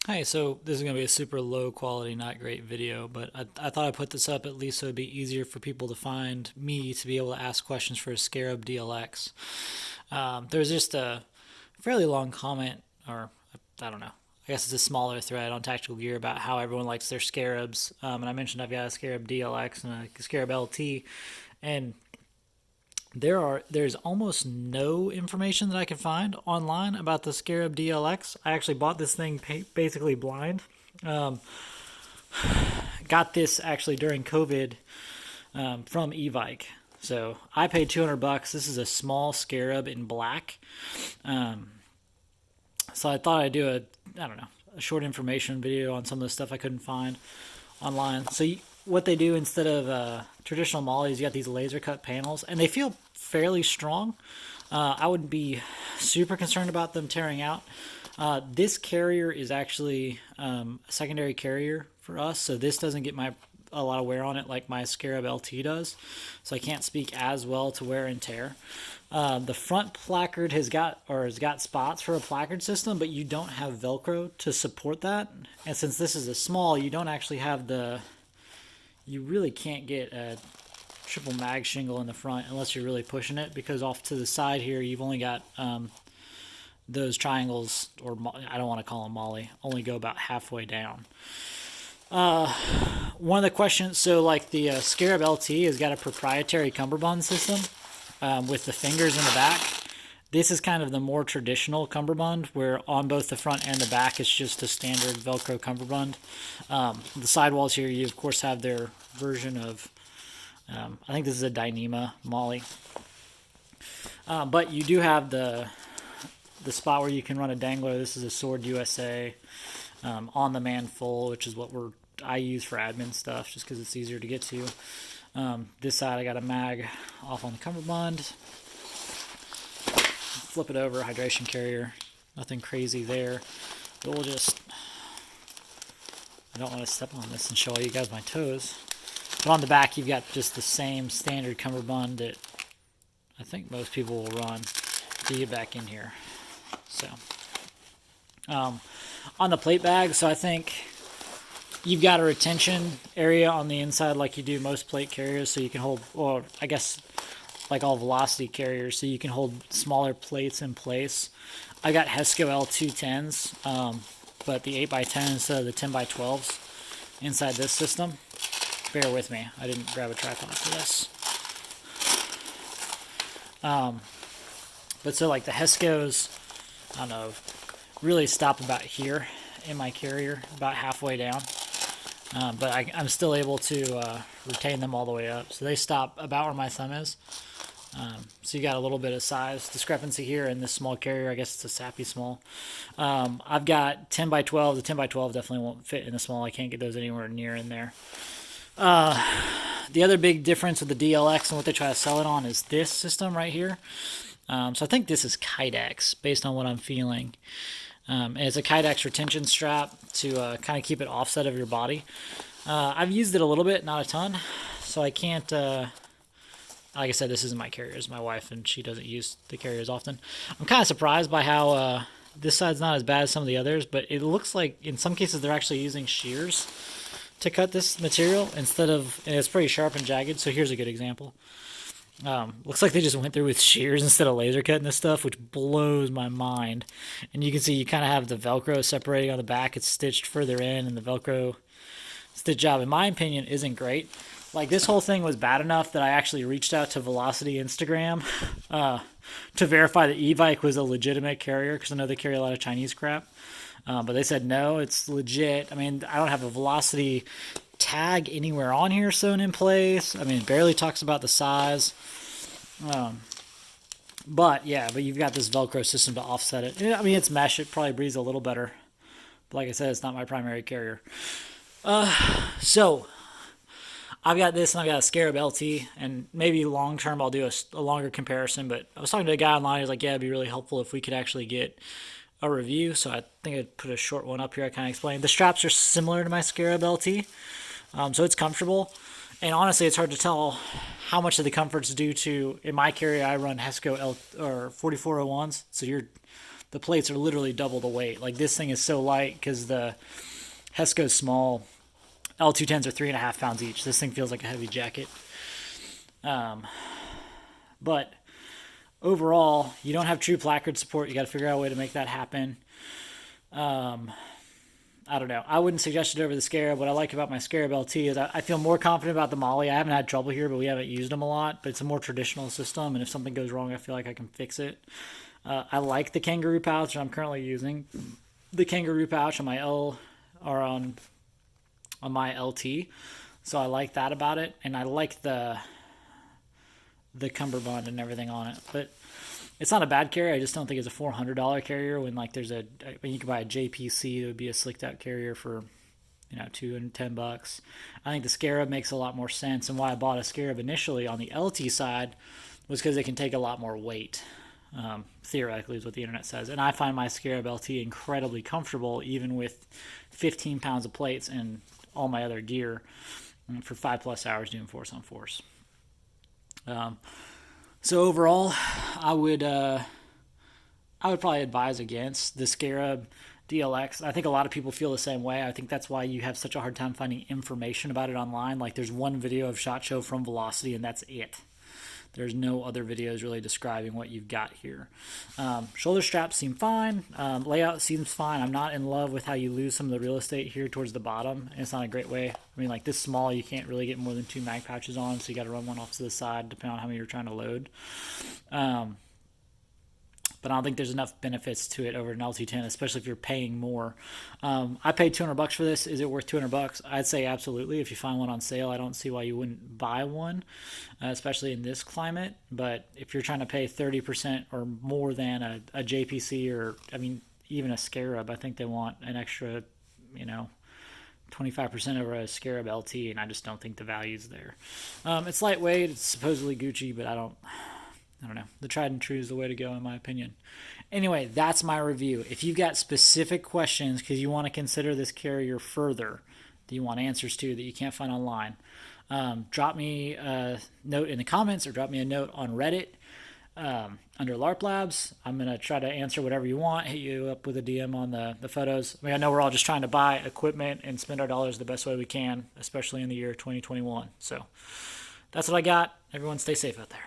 Hey, so this is going to be a super low quality, not great video, but I thought I'd put this up at least so it'd be easier for people to find me to be able to ask questions for a Scarab DLX. There's just a fairly long comment, or I don't know, I guess it's a smaller thread on Tactical Gear about how everyone likes their Scarabs. And I mentioned I've got a Scarab DLX and a Scarab LT, and there's almost no information that I can find online about the Scarab DLX. I actually bought this thing basically blind. Um, got this actually during COVID from Evike. So I paid $200. This is a small Scarab in black. Um, so I thought I'd do I don't know, a short information video on some of the stuff I couldn't find online. So what they do instead of traditional mollies, you got these laser cut panels, and they feel fairly strong. I wouldn't be super concerned about them tearing out. This carrier is actually a secondary carrier for us, so this doesn't get a lot of wear on it like my Scarab LT does, so I can't speak as well to wear and tear. The front placard has got spots for a placard system, but you don't have Velcro to support that. And since this is a small, you don't actually have you really can't get a triple mag shingle in the front unless you're really pushing it, because off to the side here you've only got those triangles, or I don't want to call them molly, only go about halfway down. One of the questions, so like the Scarab LT has got a proprietary cummerbund system with the fingers in the back. This is kind of the more traditional cummerbund, where on both the front and the back it's just a standard Velcro cummerbund. The sidewalls here, you of course have their version of, I think this is a Dyneema Molly. But you do have the spot where you can run a dangler. This is a Sword USA on the man full, which is what I use for admin stuff, just because it's easier to get to. This side I got a mag off on the cummerbund. Flip it over, hydration carrier. Nothing crazy there. But I don't want to step on this and show all you guys my toes. But on the back you've got just the same standard cummerbund that I think most people will run to get back in here. So on the plate bag, so I think you've got a retention area on the inside like you do most plate carriers, so you can hold, or I guess like all velocity carriers, so you can hold smaller plates in place. I got hesco L210s, but the 8x10 instead of the 10x12s inside this system. Bear with me, I didn't grab a tripod for this. But so like the hescos, I don't know, really stop about here in my carrier, about halfway down. But I'm still able to retain them all the way up. So they stop about where my thumb is. So you got a little bit of size discrepancy here in this small carrier. I guess it's a sappy small. I've got 10x12. The 10x12 definitely won't fit in the small. I can't get those anywhere near in there. The other big difference with the DLX and what they try to sell it on is this system right here. So I think this is Kydex based on what I'm feeling. And it's a Kydex retention strap to kind of keep it offset of your body. I've used it a little bit, not a ton, so I can't, like I said, this isn't my carrier, it's my wife, and she doesn't use the carriers often. I'm kind of surprised by how this side's not as bad as some of the others, but it looks like in some cases they're actually using shears to cut this material instead of, and it's pretty sharp and jagged, so here's a good example. Looks like they just went through with shears instead of laser cutting this stuff, which blows my mind. And you can see you kind of have the Velcro separating on the back. It's stitched further in, and the Velcro stitch job, in my opinion, isn't great. Like, this whole thing was bad enough that I actually reached out to Velocity Instagram to verify that Evike was a legitimate carrier, because I know they carry a lot of Chinese crap. But they said, no, it's legit. I mean, I don't have a Velocity tag anywhere on here sewn in place. I mean, it barely talks about the size. But you've got this Velcro system to offset it. I mean, it's mesh. It probably breathes a little better. But like I said, it's not my primary carrier. So I've got this, and I've got a Scarab LT, and maybe long term I'll do a longer comparison. But I was talking to a guy online. He was like, "Yeah, it'd be really helpful if we could actually get a review." So I think I'd put a short one up here. I kind of explained. The straps are similar to my Scarab LT, so it's comfortable. And honestly, it's hard to tell how much of the comfort's due to, in my carrier, I run hesco or 4401s, so the plates are literally double the weight. Like this thing is so light because the hesco's small. L210s are 3.5 pounds each. This thing feels like a heavy jacket. But overall, you don't have true placard support. You got to figure out a way to make that happen. I don't know. I wouldn't suggest it over the Scarab. What I like about my Scarab LT is I feel more confident about the Molly. I haven't had trouble here, but we haven't used them a lot. But it's a more traditional system, and if something goes wrong, I feel like I can fix it. I like the kangaroo pouch I'm currently using. The kangaroo pouch on my L or on my LT, so I like that about it, and I like the cummerbund and everything on it. But it's not a bad carrier. I just don't think it's a $400 carrier when like when you can buy a JPC that would be a slicked out carrier for $210. I think the Scarab makes a lot more sense, and why I bought a Scarab initially on the LT side was because it can take a lot more weight. Theoretically is what the internet says, and I find my Scarab LT incredibly comfortable even with 15 pounds of plates and all my other gear for 5+ hours doing force on force. So overall, I would probably advise against the Scarab DLX. I think a lot of people feel the same way. I think that's why you have such a hard time finding information about it online. Like there's one video of SHOT Show from Velocity, and that's it. There's no other videos really describing what you've got here. Shoulder straps seem fine. Layout seems fine. I'm not in love with how you lose some of the real estate here towards the bottom. And it's not a great way. I mean, like this small, you can't really get more than 2 mag pouches on, so you got to run one off to the side depending on how many you're trying to load. But I don't think there's enough benefits to it over an LT10, especially if you're paying more. I paid $200 for this. Is it worth $200? I'd say absolutely. If you find one on sale, I don't see why you wouldn't buy one, especially in this climate. But if you're trying to pay 30% or more than a JPC or, I mean, even a Scarab, I think they want an extra, 25% over a Scarab LT, and I just don't think the value's there. It's lightweight. It's supposedly Gucci, but I don't know. The tried and true is the way to go, in my opinion. Anyway, that's my review. If you've got specific questions because you want to consider this carrier further, that you want answers to that you can't find online, drop me a note in the comments or drop me a note on Reddit under LARP Labs. I'm going to try to answer whatever you want, hit you up with a DM on the photos. I mean, I know we're all just trying to buy equipment and spend our dollars the best way we can, especially in the year 2021. So that's what I got. Everyone stay safe out there.